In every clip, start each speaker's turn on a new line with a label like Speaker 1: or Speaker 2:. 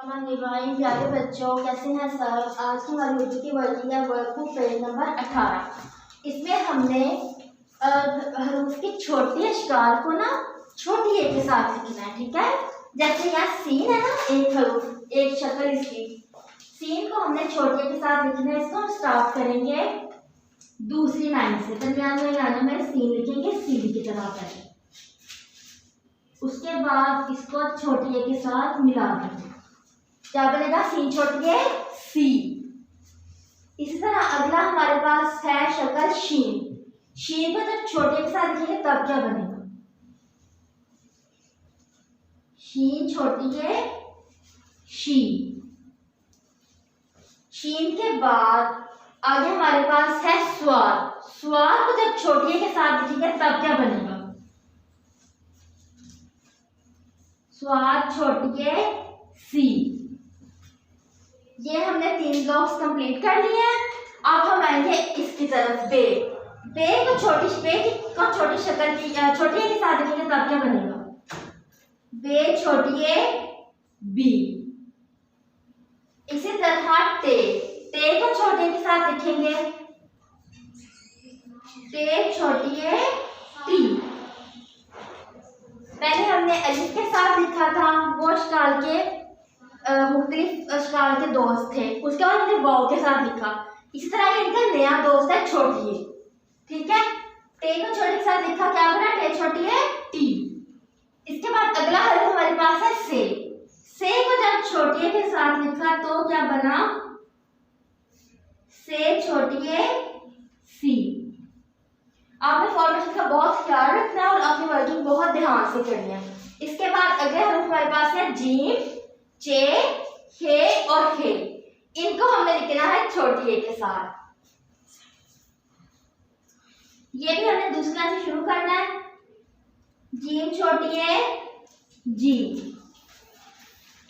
Speaker 1: बिस्मिल्लाहिर्रहमानिर्रहीम। प्यारे बच्चों, कैसे हैं सब। आज की हमारी उर्दू की वर्किंग है वर्कबुक पेज नंबर 18। इसमें हमने हरूफ की छोटी अशकाल को ना छोटी ए के साथ लिखना है। ठीक है, जैसे यहाँ सीन है ना, एक हरूफ, एक शक्ल इसकी। सीन को हमने छोटे के साथ लिखना है। इसको हम स्टार्ट करेंगे दूसरी लाइन से। दरमियान में लाइन में सीन लिखेंगे, सीन की तरह करेंगे। उसके बाद इसको छोटी ए के साथ मिला देंगे, क्या बनेगा? सीन छोटी है सी। इसी तरह अगला हमारे पास है शक्ल शीन। शीन को जब छोटे के साथ लिखेंगे तब क्या बनेगा? शीन छोटी है शी। शीन के बाद आगे हमारे पास है स्वाद। स्वाद को जब छोटी के साथ लिखेंगे तब क्या बनेगा? स्वाद छोटी है सी। ये हमने 3 ब्लॉक्स कंप्लीट कर लिए हैं। अब हम आएंगे इसकी तरफ। बे। बे को छोटी शक्ल की छोटी के साथ लिखेंगे तब क्या बनेगा? बे छोटी है बी। इसी तरह टे। टे को छोटे के साथ लिखेंगे, टे छोटी है टी। पहले हमने अलिफ के साथ लिखा था, वो अशकाल के मुख्तलिफ अशकाल के दोस्त थे। उसके बाद हमने वाव के साथ लिखा। इसी तरह ये इनका नया दोस्त है छोटी है। ठीक है, टे को छोटे के साथ लिखा, क्या बना? टे छोटी है टी। इसके बाद अगला हर्फ हमारे पास है से। से को जब छोटी के साथ लिखा तो क्या बना? से छोटी है सी। आपने फॉर्मेशन का बहुत ख्याल रखना है और अपनी वर्किंग बहुत ध्यान से करनी है। इसके बाद अगले हर्फ हमारे पास है जीम, चे, हे और हे। इनको हमने लिखना है छोटी ए के साथ। ये भी हमने दूसरी लाइन से शुरू करना है। जीम छोटी है जी।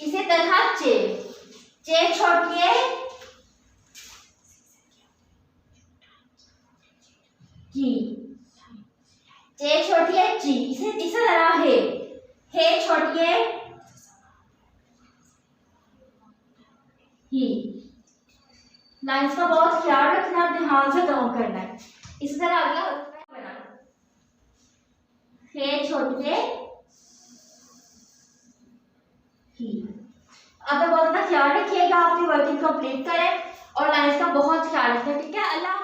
Speaker 1: इसी तरह चे। चे छोटी है जी। चे छोटी है जी। इसी तरह हे छोटी है ही। लाइंस का बहुत ख्याल रखना, ध्यान से काम करना है। इसी तरह अगला बना हे छोटी है ही। अब बहुत ख्याल रखिएगा, अपनी वर्किंग कंप्लीट करें और लाइंस का बहुत ख्याल रखें। ठीक है, अल्लाह।